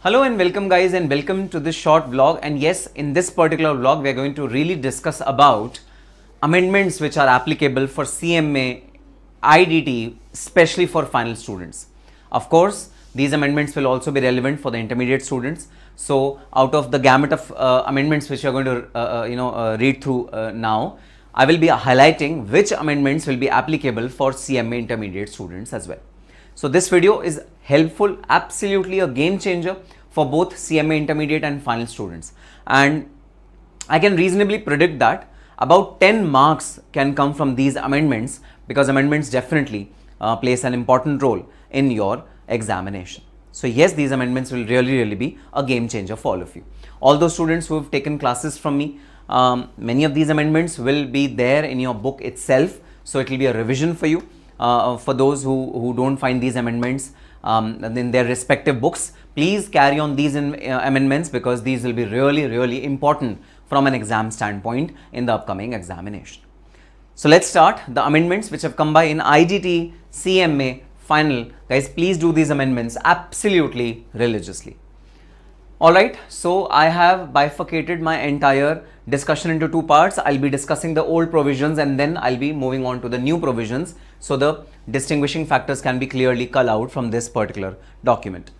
Hello and welcome guys, and welcome to this short vlog. And yes, in this particular vlog we are going to really discuss about amendments which are applicable for CMA IDT, especially for final students. Of course, these amendments will also be relevant for the intermediate students. So out of the gamut of amendments which you are going to read through now, I will be highlighting which amendments will be applicable for CMA intermediate students as well. So this video is helpful, absolutely a game changer for both CMA Intermediate and final students. And I can reasonably predict that about 10 marks can come from these amendments, because amendments definitely plays an important role in your examination. So yes, these amendments will really be a game changer for all of you. All those students who have taken classes from me, many of these amendments will be there in your book itself. So it will be a revision for you. For those who don't find these amendments in their respective books, please carry on these amendments, because these will be really important from an exam standpoint in the upcoming examination. So let's start the amendments which have come by in IDT, CMA Final. Guys, please do these amendments absolutely religiously. Alright, so I have bifurcated my entire discussion into two parts. I'll be discussing the old provisions and then I'll be moving on to the new provisions, so the distinguishing factors can be clearly culled out from this particular document.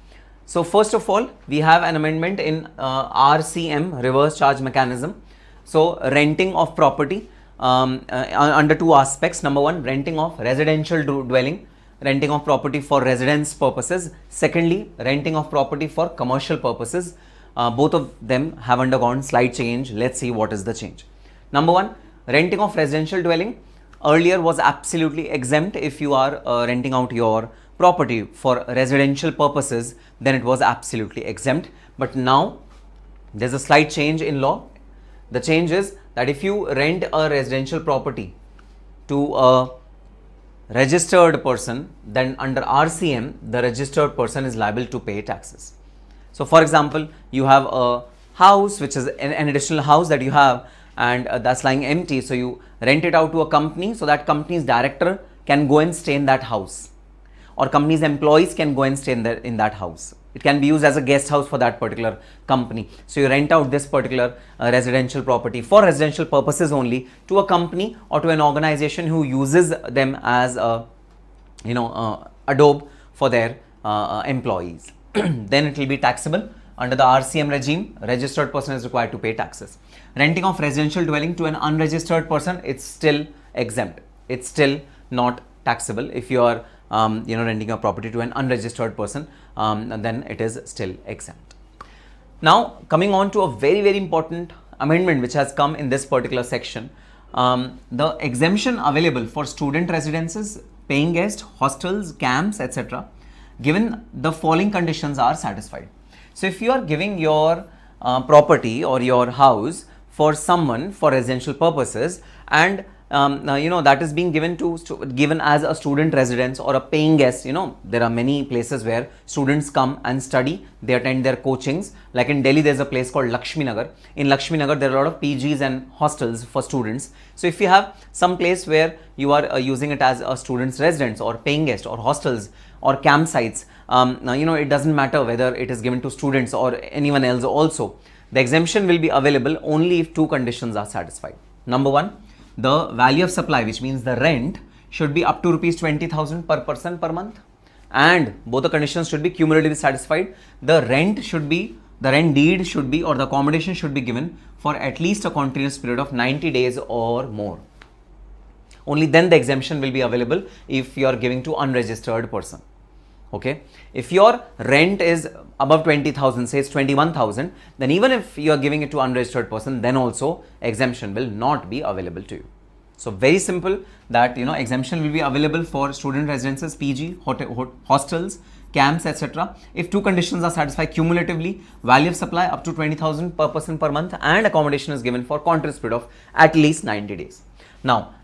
So first of all, we have an amendment in RCM, reverse charge mechanism. So renting of property under two aspects. Number one, renting of residential dwelling, renting of property for residence purposes. Secondly, renting of property for commercial purposes. Both of them have undergone slight change. Let's see what is the change. Number one, renting of residential dwelling. Earlier was absolutely exempt. If you are renting out your property for residential purposes, then it was absolutely exempt. But now there's a slight change in law. The change is that if you rent a residential property to a registered person, then under RCM, the registered person is liable to pay taxes. So for example, you have a house which is an additional house that you have, and that's lying empty. So you rent it out to a company, so that company's director can go and stay in that house, or company's employees can go and stay in that house. It can be used as a guest house for that particular company. So you rent out this particular residential property for residential purposes only to a company or to an organization who uses them as a adobe for their employees. Then it will be taxable. Under the RCM regime, registered person is required to pay taxes. Renting of residential dwelling to an unregistered person, it's still exempt. It's still not taxable. If you are renting a property to an unregistered person, then it is still exempt. Now coming on to a very important amendment which has come in this particular section. The exemption available for student residences, paying guest, hostels, camps, etc., given the following conditions are satisfied. So if you are giving your property or your house for someone for residential purposes, and that is being given as a student residence or a paying guest. There are many places where students come and study. They attend their coachings. Like in Delhi, there's a place called Lakshmi Nagar. In Lakshmi Nagar, there are a lot of PGs and hostels for students. So if you have some place where you are using it as a student's residence or paying guest or hostels or campsites, it doesn't matter whether it is given to students or anyone else also. The exemption will be available only if two conditions are satisfied. Number one, the value of supply, which means the rent, should be up to rupees 20,000 per person per month, and both the conditions should be cumulatively satisfied. The rent deed should be, or the accommodation should be given for at least a continuous period of 90 days or more. Only then the exemption will be available if you are giving to unregistered person. Okay, if your rent is above 20,000, say it's 21,000, then even if you are giving it to unregistered person, then also exemption will not be available to you. So very simple that exemption will be available for student residences, PG, hostels, camps, etc. if two conditions are satisfied cumulatively: value of supply up to 20,000 per person per month, and accommodation is given for continuous period of at least 90 days. Now,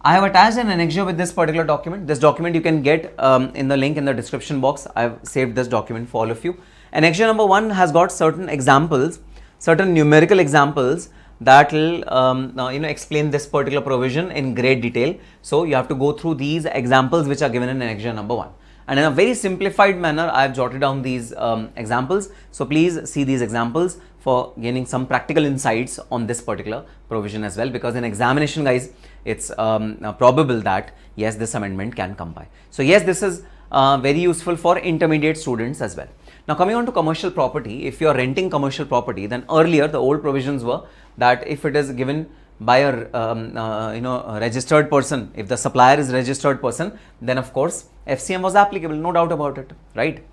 I have attached an annexure with this particular document. This document you can get in the link in the description box. I have saved this document for all of you. Annexure number 1 has got certain examples, certain numerical examples that will explain this particular provision in great detail. So you have to go through these examples which are given in annexure number 1. And in a very simplified manner, I have jotted down these examples. So please see these examples for gaining some practical insights on this particular provision as well, because in examination, guys, it's probable that yes, this amendment can come by. So yes, this is very useful for intermediate students as well. Now coming on to commercial property, if you are renting commercial property, then earlier the old provisions were that if it is given by a registered person, if the supplier is registered person, then of course FCM was applicable, no doubt about it, right?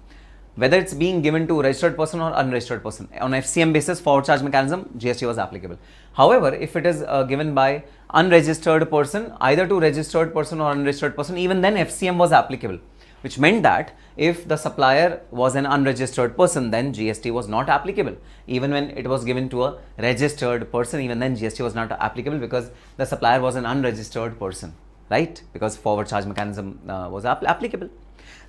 Whether it's being given to registered person or unregistered person, on FCM basis, forward charge mechanism, GST was applicable. However, if it is given by unregistered person, either to registered person or unregistered person, even then FCM was applicable, which meant that if the supplier was an unregistered person, then GST was not applicable. Even when it was given to a registered person, even then GST was not applicable because the supplier was an unregistered person, right? Because forward charge mechanism was applicable.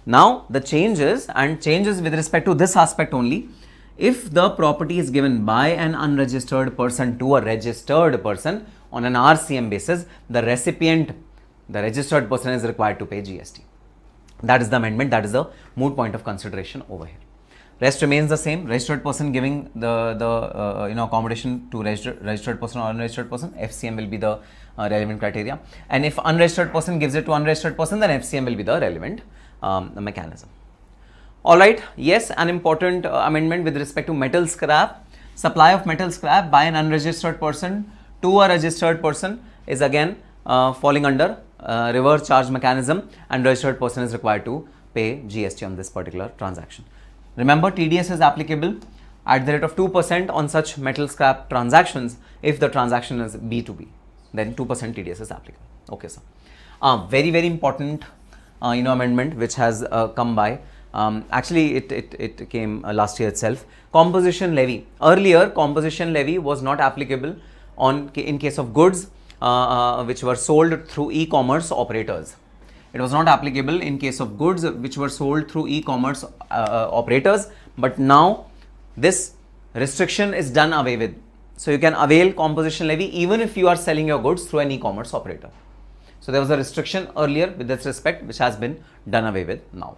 Now the changes with respect to this aspect only. If the property is given by an unregistered person to a registered person on an RCM basis, the recipient, the registered person, is required to pay GST. That is the amendment, that is the moot point of consideration over here. Rest remains the same. Registered person giving the accommodation to registered person or unregistered person, FCM will be the relevant criteria. And if unregistered person gives it to unregistered person, then FCM will be the relevant mechanism. Alright, yes, an important amendment with respect to metal scrap. Supply of metal scrap by an unregistered person to a registered person is again falling under reverse charge mechanism, and registered person is required to pay GST on this particular transaction. Remember, TDS is applicable at the rate of 2% on such metal scrap transactions. If the transaction is B2B, then 2% TDS is applicable. Okay, sir. Very, very important amendment which has come by. Actually, it came last year itself. Composition levy. Earlier, composition levy was not applicable in case of goods which were sold through e-commerce operators. It was not applicable in case of goods which were sold through e-commerce operators, but now this restriction is done away with. So you can avail composition levy even if you are selling your goods through an e-commerce operator. So there was a restriction earlier with this respect, which has been done away with now.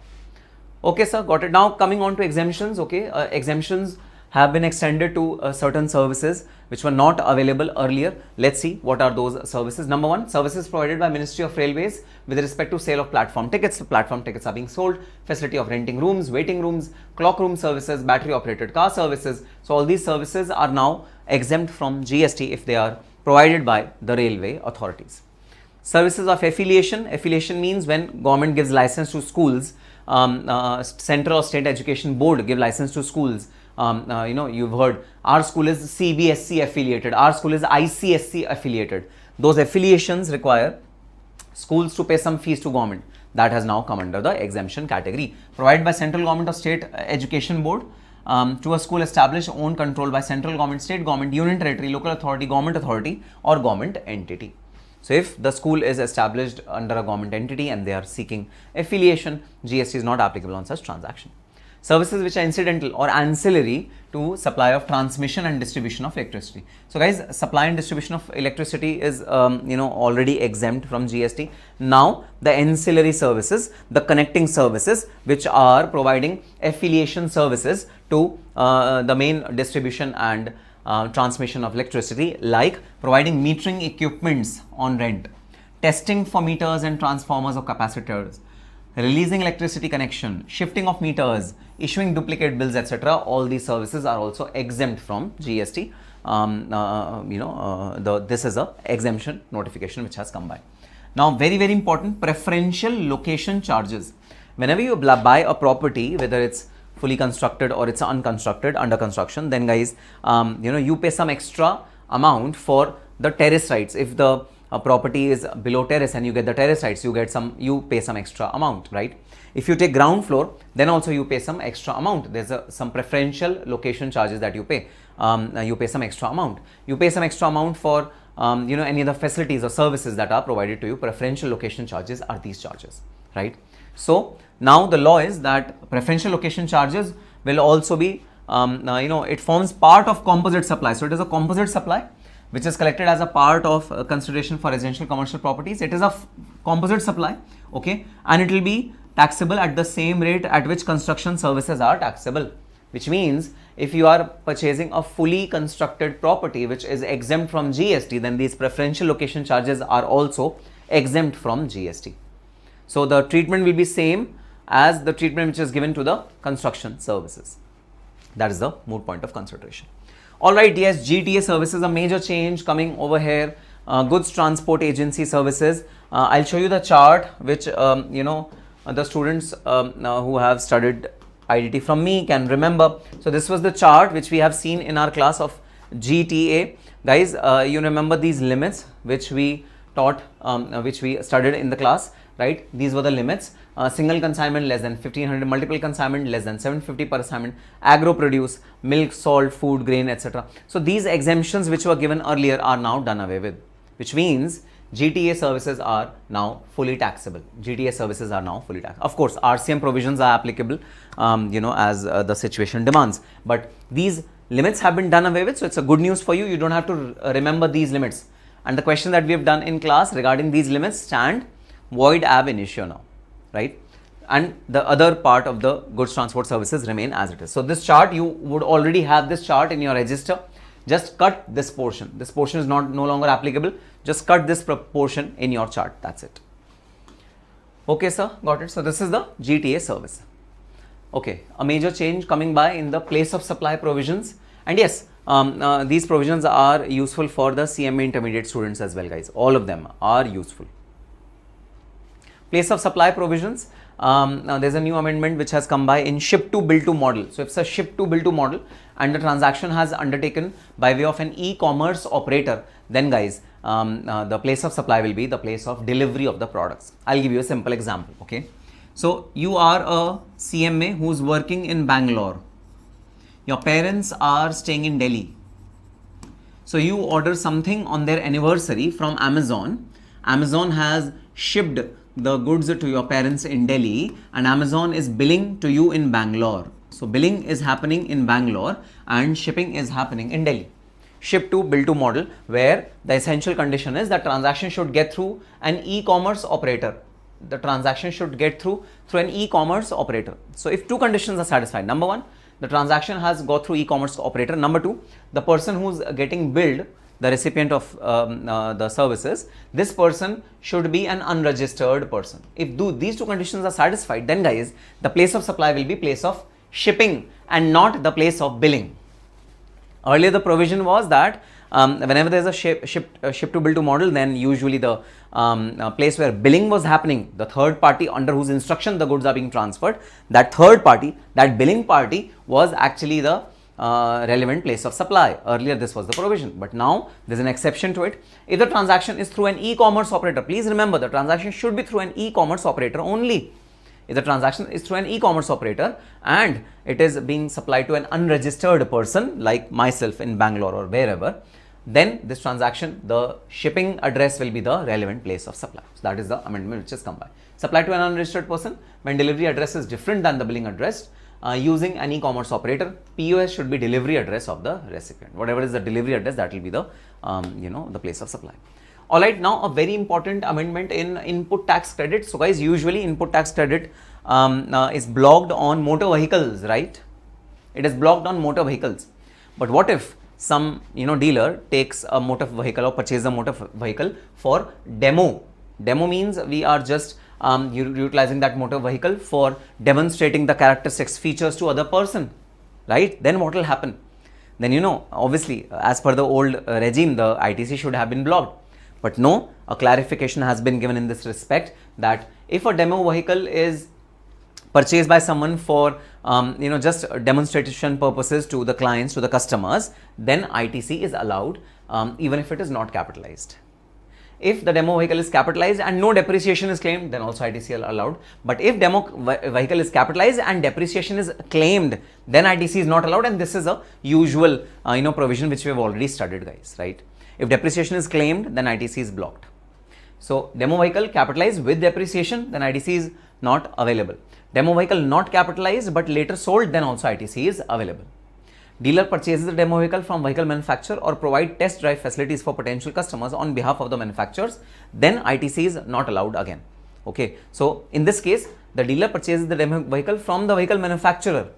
Okay, sir, got it. Now coming on to exemptions. Okay, exemptions have been extended to certain services which were not available earlier. Let's see what are those services. Number one, services provided by Ministry of Railways with respect to sale of platform tickets. Platform tickets are being sold, facility of renting rooms, waiting rooms, clock room services, battery operated car services. So all these services are now exempt from GST if they are provided by the railway authorities. Services of affiliation. Affiliation means when government gives license to schools, central or state education board give license to schools. You've heard our school is CBSC affiliated, our school is ICSC affiliated. Those affiliations require schools to pay some fees to government. That has now come under the exemption category. Provided by central government or state education board to a school established, owned, controlled by central government, state government, union territory, local authority, government authority or government entity. So if the school is established under a government entity and they are seeking affiliation, GST is not applicable on such transaction. Services which are incidental or ancillary to supply of transmission and distribution of electricity. So guys, supply and distribution of electricity is already exempt from GST. Now the ancillary services, the connecting services which are providing affiliation services to the main distribution and transmission of electricity, like providing metering equipments on rent, testing for meters and transformers or capacitors, releasing electricity connection, shifting of meters, issuing duplicate bills, etc. All these services are also exempt from GST. This is a exemption notification which has come by. Now, very, very important, preferential location charges. Whenever you buy a property, whether it's fully constructed or it's unconstructed, under construction, then guys, you pay some extra amount for the terrace rights. If the property is below terrace and you get the terrace rights, you pay some extra amount, right? If you take ground floor, then also you pay some extra amount. There's some preferential location charges that you pay. You pay some extra amount. You pay some extra amount for any of the facilities or services that are provided to you. Preferential location charges are these charges, right? So now the law is that preferential location charges will also be, it forms part of composite supply. So it is a composite supply which is collected as a part of consideration for residential commercial properties. It is a composite supply, okay, and it will be taxable at the same rate at which construction services are taxable, which means if you are purchasing a fully constructed property which is exempt from GST, then these preferential location charges are also exempt from GST. So the treatment will be same as the treatment which is given to the construction services. That is the moot point of consideration. Alright, yes, GTA services, a major change coming over here. Goods transport agency services. I'll show you the chart which the students who have studied IDT from me can remember. So this was the chart which we have seen in our class of GTA. Guys, you remember these limits which we taught, which we studied in the class, right? These were the limits. Single consignment less than 1500, multiple consignment less than 750 per assignment, agro produce, milk, salt, food, grain, etc. So these exemptions which were given earlier are now done away with, which means GTA services are now fully taxable. GTA services are now fully taxable. Of course, RCM provisions are applicable, as the situation demands. But these limits have been done away with, so it's a good news for you. You don't have to remember these limits. And the question that we have done in class regarding these limits stand void ab initio now, right? And the other part of the goods transport services remain as it is. So this chart, you would already have this chart in your register. Just cut this portion. This portion is no longer applicable. Just cut this proportion in your chart. That's it. Okay, sir. Got it. So this is the GTA service. Okay. A major change coming by in the place of supply provisions. And yes, these provisions are useful for the CMA Intermediate students as well, guys. All of them are useful. Place of supply provisions. There's a new amendment which has come by in ship to bill to model. So if it's a ship to bill to model and the transaction has undertaken by way of an e-commerce operator, then guys, the place of supply will be the place of delivery of the products. I'll give you a simple example. Okay. So you are a CMA who's working in Bangalore. Your parents are staying in Delhi. So you order something on their anniversary from Amazon. Amazon has shipped the goods to your parents in Delhi and Amazon is billing to you in Bangalore. So billing is happening in Bangalore and shipping is happening in Delhi. Ship to bill to model, where the essential condition is that transaction should get through an e-commerce operator. The transaction should get through an e-commerce operator. So if two conditions are satisfied, number one, the transaction has got through e-commerce operator. Number two, the person who's getting billed, the recipient of the services, this person should be an unregistered person. If these two conditions are satisfied, then guys, the place of supply will be place of shipping and not the place of billing. Earlier the provision was that whenever there is a ship to bill to model, then usually the place where billing was happening, the third party under whose instruction the goods are being transferred, that third party, that billing party was actually the relevant place of supply. Earlier this was the provision, but now there's an exception to it. If the transaction is through an e-commerce operator, please remember the transaction should be through an e-commerce operator only. If the transaction is through an e-commerce operator and it is being supplied to an unregistered person like myself in Bangalore or wherever, then this transaction, the shipping address will be the relevant place of supply. So that is the amendment which has come by. Supply to an unregistered person when delivery address is different than the billing address. Using an e-commerce operator, POS should be delivery address of the recipient. Whatever is the delivery address, that will be the the place of supply. Alright, now a very important amendment in input tax credit. So guys, usually input tax credit is blocked on motor vehicles, right? It is blocked on motor vehicles. But what if some dealer takes a motor vehicle or purchases a motor vehicle for demo? Demo means we are just utilizing that motor vehicle for demonstrating the characteristics, features to other person, right? Then what will happen? Then obviously as per the old regime, the ITC should have been blocked. But no, a clarification has been given in this respect that if a demo vehicle is purchased by someone for just demonstration purposes to the clients, to the customers, then ITC is allowed even if it is not capitalized. If the demo vehicle is capitalized and no depreciation is claimed, then also ITC is allowed. But if demo vehicle is capitalized and depreciation is claimed, then ITC is not allowed, and this is a usual provision which we have already studied, guys, right? If depreciation is claimed, then ITC is blocked. So demo vehicle capitalized with depreciation, then ITC is not available. Demo vehicle not capitalized but later sold, then also ITC is available. Dealer purchases the demo vehicle from vehicle manufacturer or provide test drive facilities for potential customers on behalf of the manufacturers, then ITC is not allowed again. Okay, so in this case, the dealer purchases the demo vehicle from the vehicle manufacturer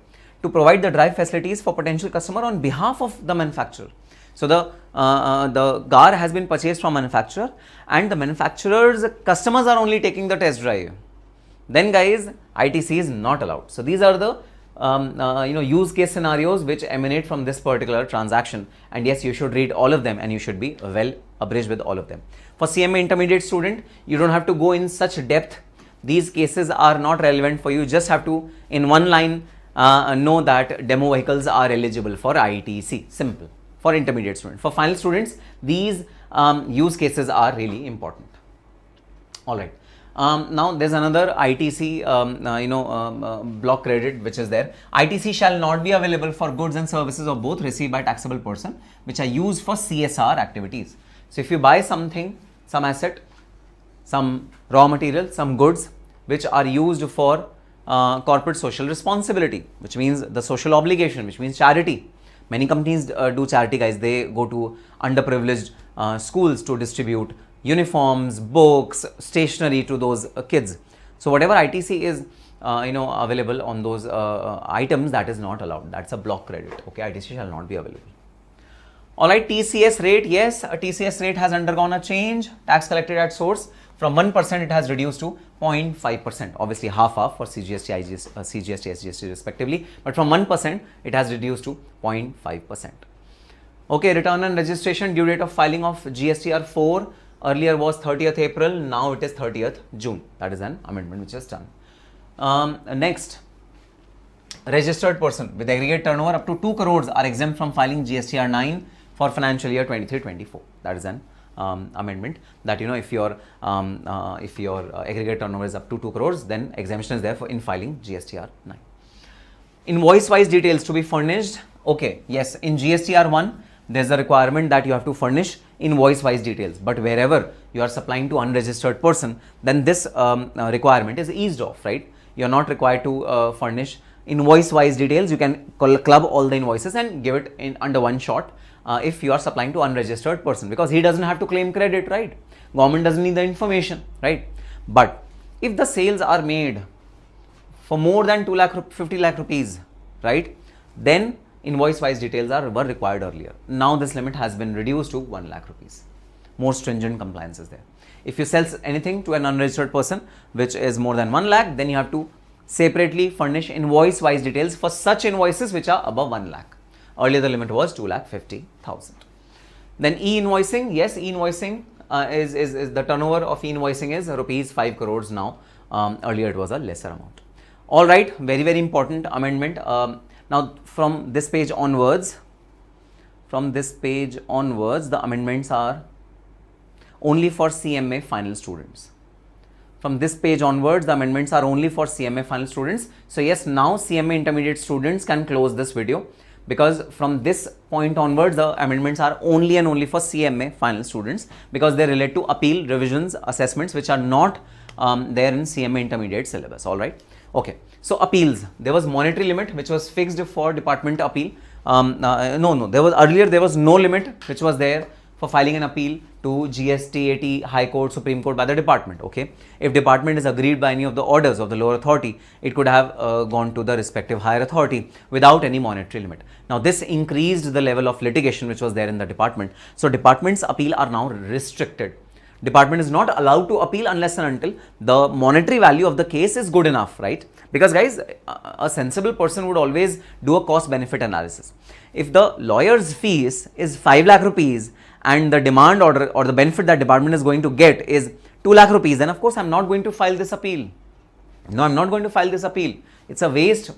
to provide the drive facilities for potential customer on behalf of the manufacturer. So the car has been purchased from manufacturer, and the manufacturer's customers are only taking the test drive. Then guys, ITC is not allowed. So these are the use case scenarios which emanate from this particular transaction, and yes, you should read all of them and you should be well abreast with all of them. For CMA Intermediate student, you don't have to go in such depth. These cases are not relevant for you. Just have to in one line know that demo vehicles are eligible for ITC. Simple. For intermediate students. For final students, these use cases are really important. All right. Now there's another ITC block credit which is there. ITC shall not be available for goods and services of both received by taxable person which are used for CSR activities. So if you buy something, some asset, some raw material, some goods which are used for corporate social responsibility, which means the social obligation, which means charity. Many companies do charity, guys. They go to underprivileged schools to distribute uniforms, books, stationery to those kids. So whatever ITC is available on those items, that is not allowed. That's a block credit. Okay, ITC shall not be available. All right, TCS rate. Yes, a TCS rate has undergone a change. Tax collected at source from 1% it has reduced to 0.5%. Obviously half for CGST, CGST, SGST respectively. But from 1% it has reduced to 0.5%. Okay, return and registration due date of filing of GSTR 4 earlier was 30th April. Now it is 30th June. That is an amendment which is done. Next, registered person with aggregate turnover up to 2 crores are exempt from filing GSTR 9 for financial year 23-24. That is an amendment that if your aggregate turnover is up to 2 crores, then exemption is there for in filing GSTR 9. Invoice wise details to be furnished. Okay, yes, in GSTR 1 there's a requirement that you have to furnish invoice wise details, but wherever you are supplying to unregistered person, then this requirement is eased off, right? You're not required to furnish invoice wise details. You can club all the invoices and give it in under one shot if you are supplying to unregistered person, because he doesn't have to claim credit, right? Government doesn't need the information, right? But if the sales are made for more than 50 lakh rupees, right, then invoice wise details were required earlier. Now this limit has been reduced to 1 lakh rupees. More stringent compliance is there. If you sell anything to an unregistered person which is more than 1 lakh, then you have to separately furnish invoice wise details for such invoices which are above 1 lakh. Earlier the limit was 2,50,000. Then e-invoicing. Yes, e-invoicing is the turnover of e-invoicing is rupees 5 crores now. Earlier it was a lesser amount. All right, very important amendment. Now from this page onwards, the amendments are only for CMA final students. From this page onwards, the amendments are only for CMA final students. So yes, now CMA intermediate students can close this video, because from this point onwards, the amendments are only and only for CMA final students, because they relate to appeal, revisions, assessments which are not there in CMA intermediate syllabus. All right. Okay. So appeals, there was monetary limit which was fixed for department appeal. There was no limit which was there for filing an appeal to GST, AT, High Court, Supreme Court by the department. Okay, if department is agreed by any of the orders of the lower authority, it could have gone to the respective higher authority without any monetary limit. Now this increased the level of litigation which was there in the department. So department's appeal are now restricted. Department is not allowed to appeal unless and until the monetary value of the case is good enough, right? Because guys, a sensible person would always do a cost benefit analysis. If the lawyer's fees is 5 lakh rupees and the demand order or the benefit that department is going to get is 2 lakh rupees, then of course I'm not going to file this appeal. No, I'm not going to file this appeal. It's a waste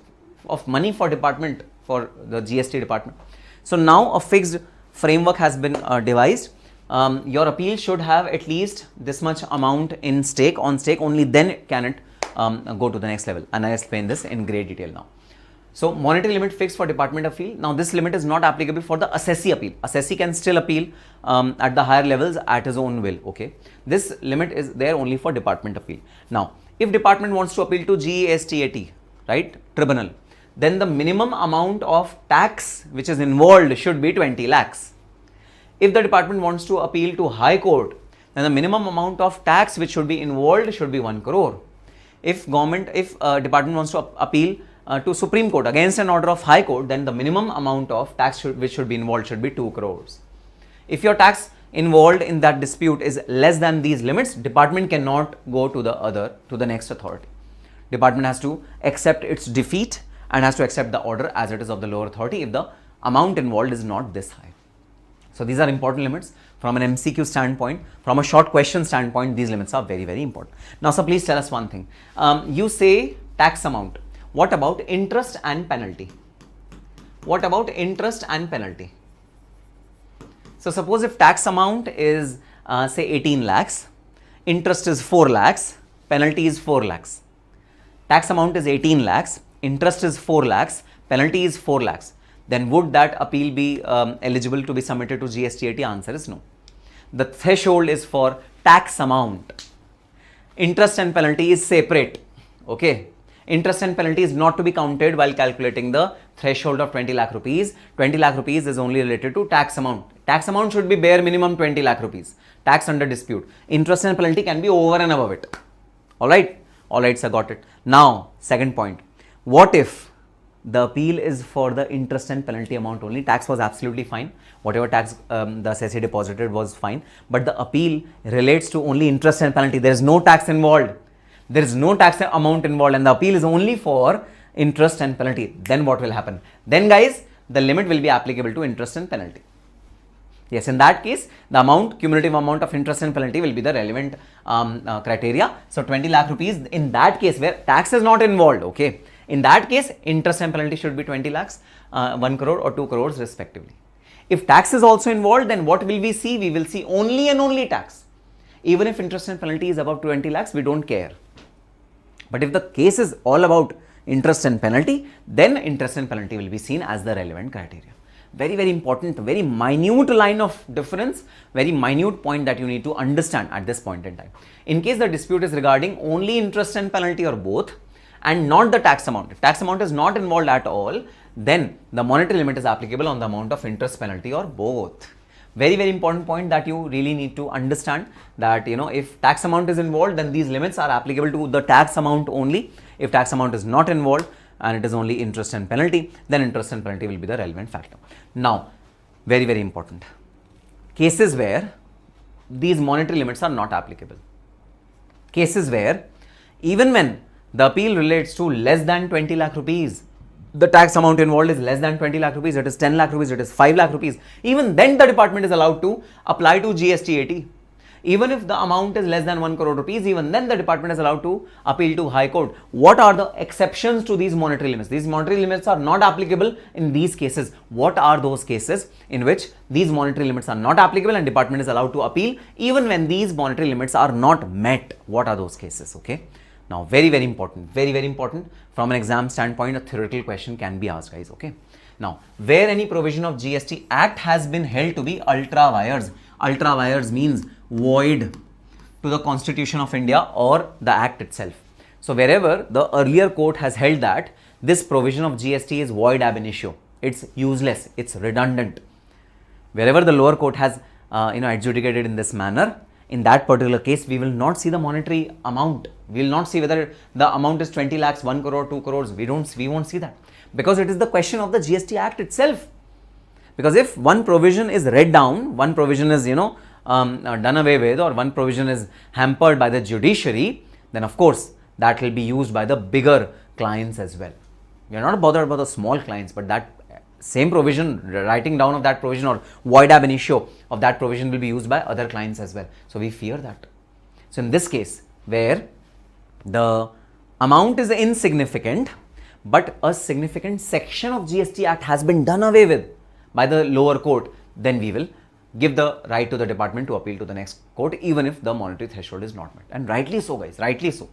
of money for department, for the GST department. So now a fixed framework has been devised. Your appeal should have at least this much amount on stake, only then can it go to the next level, and I explain this in great detail now. So monetary limit fixed for department appeal. Now this limit is not applicable for the assessee appeal. Assessee can still appeal at the higher levels at his own will. Okay, this limit is there only for department appeal. Now if department wants to appeal to GST, right, tribunal, then the minimum amount of tax which is involved should be 20 lakhs. If the department wants to appeal to High Court, then the minimum amount of tax which should be involved should be 1 crore. If department wants to appeal to Supreme Court against an order of High Court, then the minimum amount of tax which should be involved should be 2 crores. If your tax involved in that dispute is less than these limits, department cannot go to the next authority. Department has to accept its defeat and has to accept the order as it is of the lower authority if the amount involved is not this high. So these are important limits from an MCQ standpoint. From a short question standpoint, these limits are very, very important. Now, sir, please tell us one thing. You say tax amount. What about interest and penalty? What about interest and penalty? So suppose if tax amount is say 18 lakhs, interest is 4 lakhs, penalty is 4 lakhs. Tax amount is 18 lakhs, interest is 4 lakhs, penalty is 4 lakhs. Then would that appeal be eligible to be submitted to GSTAT? Answer is no. The threshold is for tax amount. Interest and penalty is separate. Okay. Interest and penalty is not to be counted while calculating the threshold of 20 lakh rupees. 20 lakh rupees is only related to tax amount. Tax amount should be bare minimum 20 lakh rupees. Tax under dispute. Interest and penalty can be over and above it. Alright? Alright, sir, got it. Now, second point. What if the appeal is for the interest and penalty amount only? Tax was absolutely fine. Whatever tax the assessee deposited was fine. But the appeal relates to only interest and penalty. There is no tax involved. There is no tax amount involved and the appeal is only for interest and penalty. Then what will happen? Then guys, the limit will be applicable to interest and penalty. Yes, in that case, the amount, cumulative amount of interest and penalty will be the relevant criteria. So 20 lakh rupees in that case where tax is not involved. Okay. In that case, interest and penalty should be 20 lakhs, 1 crore or 2 crores respectively. If tax is also involved, then what will we see? We will see only and only tax. Even if interest and penalty is above 20 lakhs, we don't care. But if the case is all about interest and penalty, then interest and penalty will be seen as the relevant criteria. Very, very important, very minute line of difference, very minute point that you need to understand at this point in time. In case the dispute is regarding only interest and penalty or both and not the tax amount, if tax amount is not involved at all, then the monetary limit is applicable on the amount of interest, penalty or both. Very, very important point that you really need to understand that, if tax amount is involved, then these limits are applicable to the tax amount only. If tax amount is not involved and it is only interest and penalty, then interest and penalty will be the relevant factor. Now, very, very important. Cases where these monetary limits are not applicable. Cases where even when the appeal relates to less than 20 lakh rupees, the tax amount involved is less than 20 lakh rupees, it is 10 lakh rupees, it is 5 lakh rupees. Even then the department is allowed to apply to GSTAT. Even if the amount is less than 1 crore rupees, even then the department is allowed to appeal to High Court. What are the exceptions to these monetary limits? These monetary limits are not applicable in these cases. What are those cases in which these monetary limits are not applicable and department is allowed to appeal even when these monetary limits are not met? What are those cases? Okay. Now, very, very important from an exam standpoint, a theoretical question can be asked, guys. Okay. Now, where any provision of GST Act has been held to be ultrawires. Ultrawires means void to the Constitution of India or the Act itself. So, wherever the earlier court has held that this provision of GST is void ab initio, it's useless, it's redundant. Wherever the lower court has adjudicated in this manner, in that particular case, we will not see the monetary amount. We will not see whether the amount is 20 lakhs, 1 crore, 2 crores. We won't see that because it is the question of the GST Act itself. Because if one provision is read down, one provision is, done away with, or one provision is hampered by the judiciary, then of course that will be used by the bigger clients as well. We are not bothered about the small clients, but that same provision, writing down of that provision or void ab initio of that provision will be used by other clients as well. So we fear that. So in this case, where the amount is insignificant, but a significant section of GST Act has been done away with by the lower court, then we will give the right to the department to appeal to the next court, even if the monetary threshold is not met. And rightly so, guys, rightly so.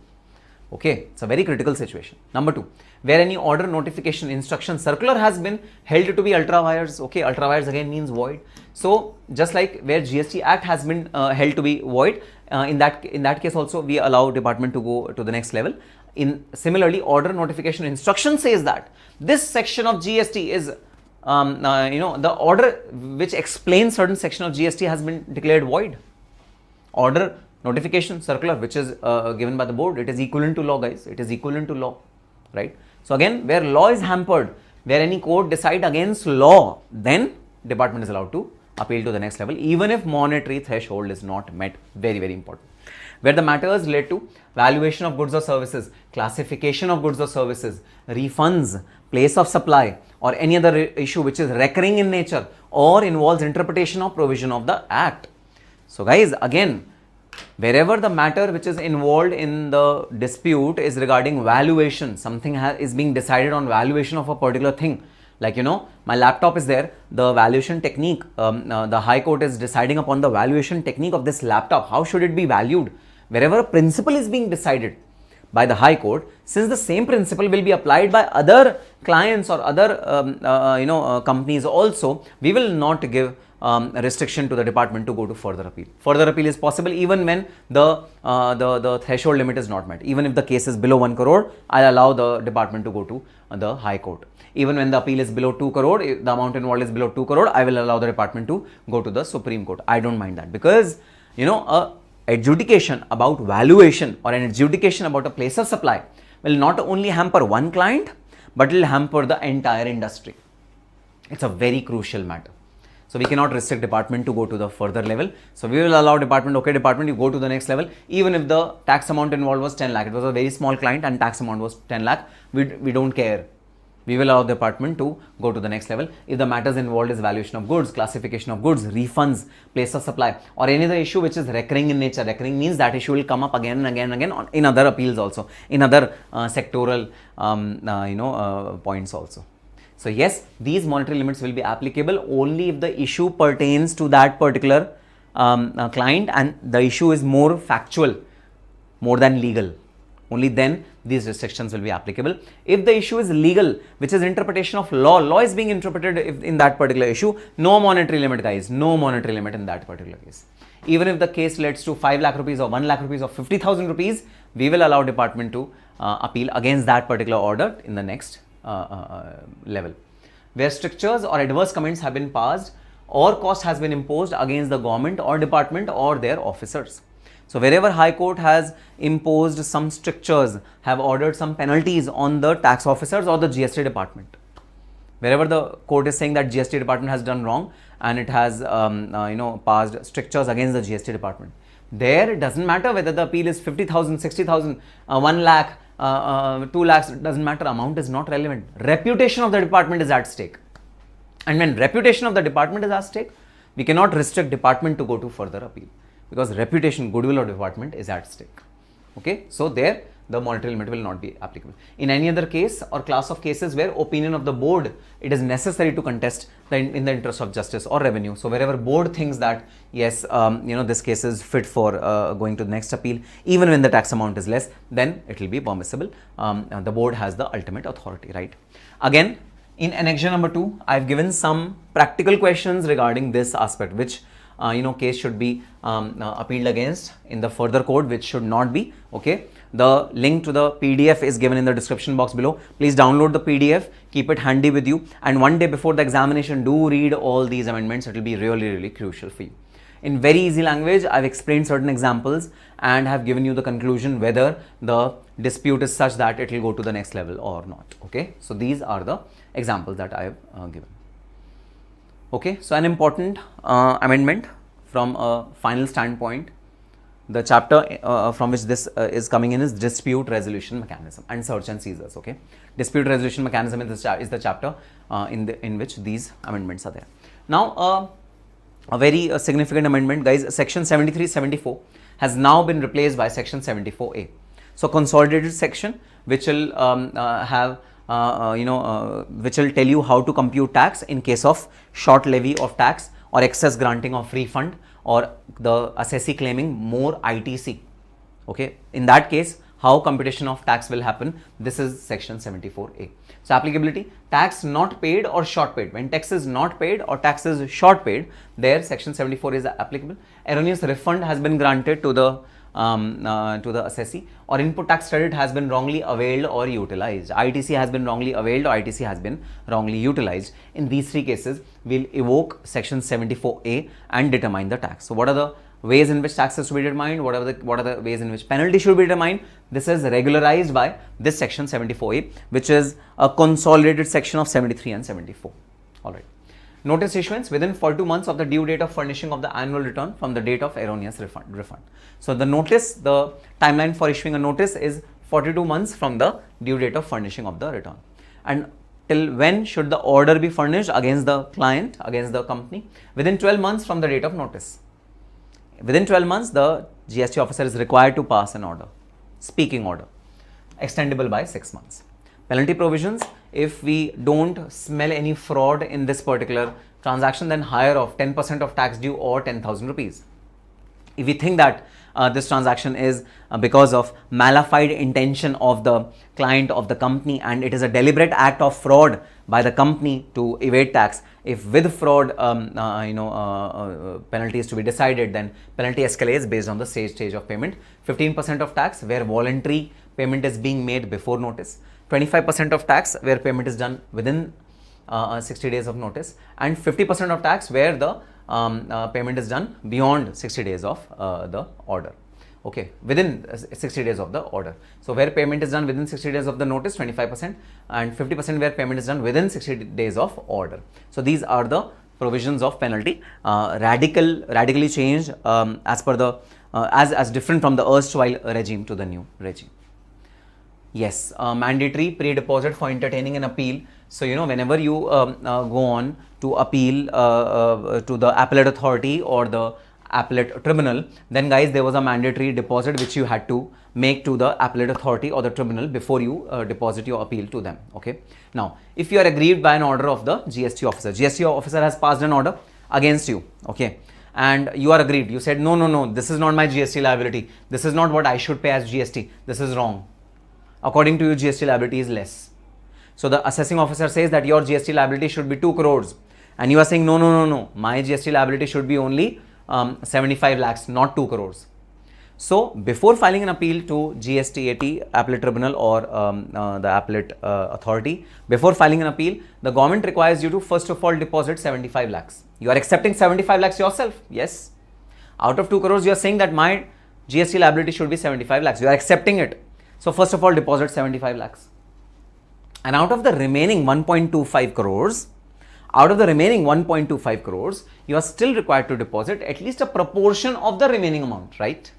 Okay, it's a very critical situation. Number 2, where any order, notification, instruction, circular has been held to be ultrawires. Okay, ultrawires again means void. So just like where GST Act has been held to be void, in that case also we allow department to go to the next level. Similarly, order, notification, instruction says that this section of GST is the order which explains certain section of GST has been declared void. Order, notification, circular, which is given by the board, it is equivalent to law, guys. It is equivalent to law, right? So again, where law is hampered, where any court decide against law, then department is allowed to appeal to the next level, even if monetary threshold is not met. Very, very important. Where the matters relate to valuation of goods or services, classification of goods or services, refunds, place of supply, or any other issue which is recurring in nature or involves interpretation or provision of the act. So guys, again, wherever the matter which is involved in the dispute is regarding valuation, something is being decided on valuation of a particular thing. Like, you know, my laptop is there, the valuation technique, the High Court is deciding upon the valuation technique of this laptop. How should it be valued? Wherever a principle is being decided by the High Court, since the same principle will be applied by other clients or other companies also, we will not give a restriction to the department to go to further appeal. Further appeal is possible even when the threshold limit is not met. Even if the case is below 1 crore, I'll allow the department to go to the High Court. Even when the appeal is below 2 crore, if the amount involved is below 2 crore, I will allow the department to go to the Supreme Court. I don't mind that, because, you know, a adjudication about valuation or an adjudication about a place of supply will not only hamper one client, but will hamper the entire industry. It's a very crucial matter. So we cannot restrict department to go to the further level. So we will allow department, okay department, you go to the next level, even if the tax amount involved was 10 lakh. It was a very small client and tax amount was 10 lakh. We don't care. We will allow the department to go to the next level if the matters involved is valuation of goods, classification of goods, refunds, place of supply, or any other issue which is recurring in nature. Recurring means that issue will come up again and again and again in other appeals also, in other sectoral points also. So yes, these monetary limits will be applicable only if the issue pertains to that particular client and the issue is more factual, more than legal. Only then these restrictions will be applicable. If the issue is legal, which is interpretation of law is being interpreted in that particular issue, no monetary limit, guys, no monetary limit in that particular case. Even if the case leads to 5 lakh rupees or 1 lakh rupees or 50,000 rupees, we will allow department to appeal against that particular order in the next level. Where strictures or adverse comments have been passed or cost has been imposed against the government or department or their officers. So wherever High Court has imposed some strictures, have ordered some penalties on the tax officers or the GST department, wherever the court is saying that GST department has done wrong and it has passed strictures against the GST department, there it doesn't matter whether the appeal is 50,000, 60,000, 1 lakh, 2 lakhs, it doesn't matter, amount is not relevant. Reputation of the department is at stake. And when reputation of the department is at stake, we cannot restrict department to go to further appeal, because reputation, goodwill of department is at stake. Okay, so there the monetary limit will not be applicable. In any other case or class of cases where opinion of the board, it is necessary to contest in the interest of justice or revenue. So wherever board thinks that yes, this case is fit for going to the next appeal, even when the tax amount is less, then it will be permissible. The board has the ultimate authority, right? Again, in annexure number 2, I have given some practical questions regarding this aspect, which case should be appealed against in the further court, which should not be. Okay, the link to the PDF is given in the description box below. Please download the PDF, keep it handy with you, and one day before the examination, do read all these amendments. It will be really, really crucial for you. In very easy language, I've explained certain examples and have given you the conclusion whether the dispute is such that it will go to the next level or not. Okay, so these are the examples that I have given. Okay, so an important amendment from a final standpoint, the chapter from which this is coming in is dispute resolution mechanism and search and seizures. Okay, dispute resolution mechanism is the chapter in which these amendments are there. Now, a very significant amendment, guys. Section 73-74 has now been replaced by section 74A. So consolidated section, which will have which will tell you how to compute tax in case of short levy of tax or excess granting of refund or the assessee claiming more ITC. Okay, in that case, how computation of tax will happen, this is section 74A. So applicability, tax not paid or short paid. When tax is not paid or tax is short paid, there section 74 is applicable. Erroneous refund has been granted to the assessee, or input tax credit has been wrongly availed or utilized. ITC has been wrongly availed or ITC has been wrongly utilized. In these three cases, we'll evoke section 74A and determine the tax. So what are the ways in which taxes to be determined, what are the ways in which penalty should be determined. This is regularized by this section 74A, which is a consolidated section of 73 and 74. All right. Notice issuance within 42 months of the due date of furnishing of the annual return from the date of erroneous refund. So the timeline for issuing a notice is 42 months from the due date of furnishing of the return. And till when should the order be furnished against the client, against the company? Within 12 months from the date of notice. Within 12 months, the GST officer is required to pass an order, speaking order, extendable by 6 months. Penalty provisions: if we don't smell any fraud in this particular transaction, then higher of 10% of tax due or 10,000 rupees. If we think that this transaction is because of malified intention of the client of the company and it is a deliberate act of fraud by the company to evade tax, if with fraud penalty is to be decided, then penalty escalates based on the stage of payment. 15% of tax where voluntary payment is being made before notice, 25% of tax where payment is done within 60 days of notice, and 50% of tax where the payment is done beyond 60 days of the order. Okay, within 60 days of the order. So where payment is done within 60 days of the notice, 25%, and 50% where payment is done within 60 days of order. So these are the provisions of penalty, radically changed as per the as different from the erstwhile regime to the new regime. Yes, mandatory pre-deposit for entertaining an appeal. So, whenever you go on to appeal to the appellate authority or the appellate tribunal, then guys, there was a mandatory deposit which you had to make to the appellate authority or the tribunal before you deposit your appeal to them. Okay. Now, if you are aggrieved by an order of the GST officer has passed an order against you. Okay. And you are aggrieved. You said, no, this is not my GST liability. This is not what I should pay as GST. This is wrong. According to you, GST liability is less. So the assessing officer says that your GST liability should be 2 crores. And you are saying, no, my GST liability should be only 75 lakhs, not 2 crores. So before filing an appeal to GSTAT, appellate tribunal or the appellate authority, before filing an appeal, the government requires you to first of all deposit 75 lakhs. You are accepting 75 lakhs yourself. Yes. Out of 2 crores, you are saying that my GST liability should be 75 lakhs. You are accepting it. So first of all, deposit 75 lakhs. And out of the remaining 1.25 crores, you are still required to deposit at least a proportion of the remaining amount, right?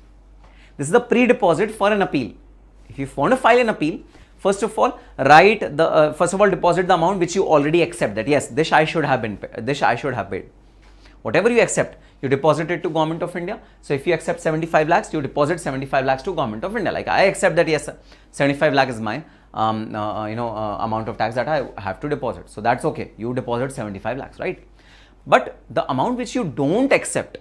This is the pre-deposit for an appeal. If you want to file an appeal, first of all, deposit the amount which you already accept, that yes, this I should have paid. Whatever you accept, you deposit it to Government of India. So if you accept 75 lakhs, you deposit 75 lakhs to Government of India. Like I accept that yes, 75 lakh is my amount of tax that I have to deposit. So that's okay. You deposit 75 lakhs, right? But the amount which you don't accept,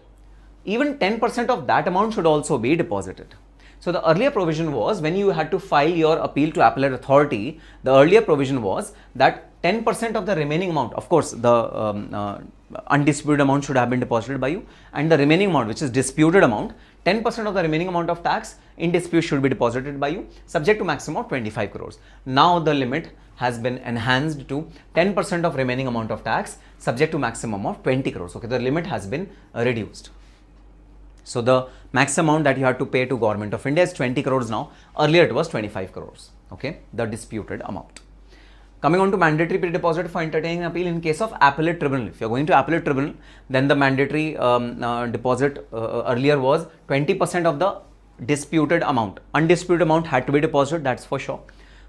even 10% of that amount should also be deposited. So the earlier provision was when you had to file your appeal to appellate authority, the earlier provision was that 10% of the remaining amount, of course, the undisputed amount should have been deposited by you, and the remaining amount, which is disputed amount, 10% of the remaining amount of tax in dispute should be deposited by you, subject to maximum of 25 crores. Now the limit has been enhanced to 10% of remaining amount of tax, subject to maximum of 20 crores. Okay, the limit has been reduced. So the maximum amount that you have to pay to Government of India is 20 crores now. Earlier it was 25 crores. Okay, the disputed amount. Coming on to mandatory pre-deposit for entertaining appeal in case of appellate tribunal. If you are going to appellate tribunal, then the mandatory deposit earlier was 20% of the disputed amount. Undisputed amount had to be deposited, that's for sure.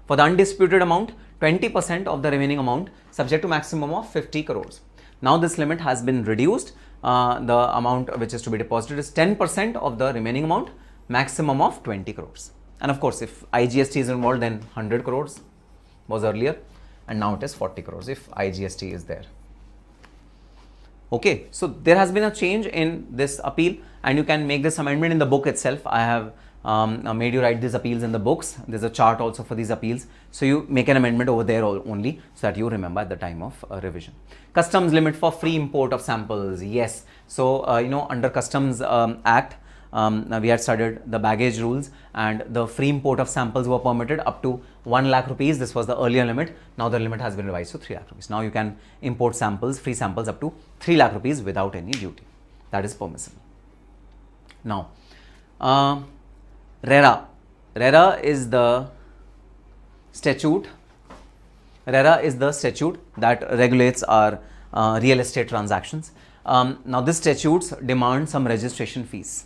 For the undisputed amount, 20% of the remaining amount, subject to maximum of 50 crores. Now this limit has been reduced. The amount which is to be deposited is 10% of the remaining amount, maximum of 20 crores. And of course, if IGST is involved, then 100 crores was earlier, and now it is 40 crores if IGST is there. Okay, so there has been a change in this appeal, and you can make this amendment in the book itself. I have made you write these appeals in the books. There's a chart also for these appeals. So you make an amendment over there only so that you remember at the time of revision. Customs limit for free import of samples. Yes. So, under Customs Act, we had studied the baggage rules, and the free import of samples were permitted up to 1 lakh rupees. This was the earlier limit. Now the limit has been revised to 3 lakh rupees. Now you can import samples, free samples up to 3 lakh rupees without any duty. That is permissible. Now, RARA. RARA is the statute. RARA is the statute that regulates our real estate transactions. Now, this statutes demand some registration fees,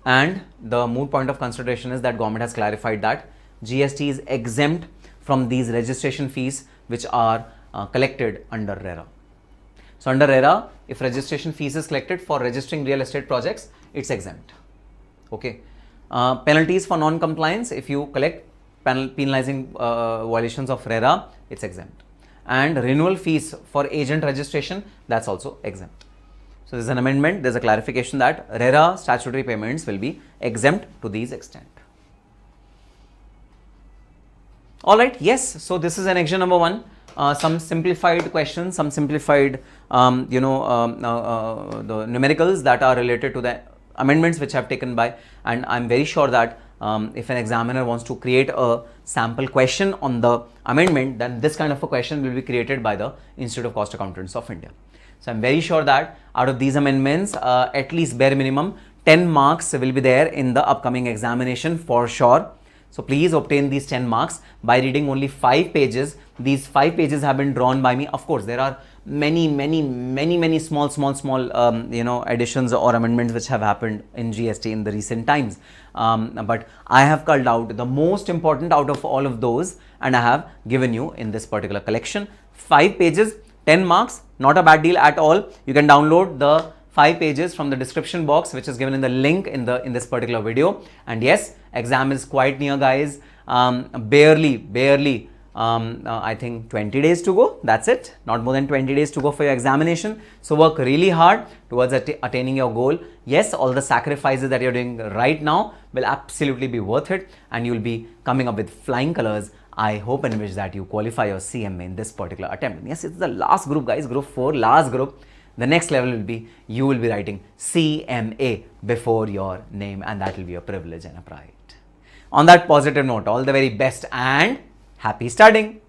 and the moot point of consideration is that government has clarified that GST is exempt from these registration fees which are collected under RARA. So, under RARA, if registration fees is collected for registering real estate projects, it's exempt. Okay. Penalties for non-compliance, if you collect penalizing violations of RARA, it's exempt. And renewal fees for agent registration, that's also exempt. So, there's an amendment, there's a clarification that RARA statutory payments will be exempt to these extent. Alright, yes, so this is an action number 1. Some simplified questions, some simplified, the numericals that are related to the amendments which have taken by, and I'm very sure that if an examiner wants to create a sample question on the amendment, then this kind of a question will be created by the Institute of Cost Accountants of India. So, I'm very sure that out of these amendments, at least bare minimum 10 marks will be there in the upcoming examination for sure. So, please obtain these 10 marks by reading only 5 pages. These 5 pages have been drawn by me. Of course, there are many small additions or amendments which have happened in GST in the recent times. But I have culled out the most important out of all of those, and I have given you in this particular collection. 5 pages, 10 marks, not a bad deal at all. You can download the 5 pages from the description box which is given in the link in this particular video. And yes, exam is quite near, guys. Barely I think 20 days to go. That's it. Not more than 20 days to go for your examination. So work really hard towards attaining your goal. Yes, all the sacrifices that you're doing right now will absolutely be worth it, and you'll be coming up with flying colors. I hope and wish that you qualify your CMA in this particular attempt. And yes, it's the last group, guys, group 4, last group. The next level will be, you will be writing CMA before your name, and that will be a privilege and a pride. On that positive note, all the very best and happy studying.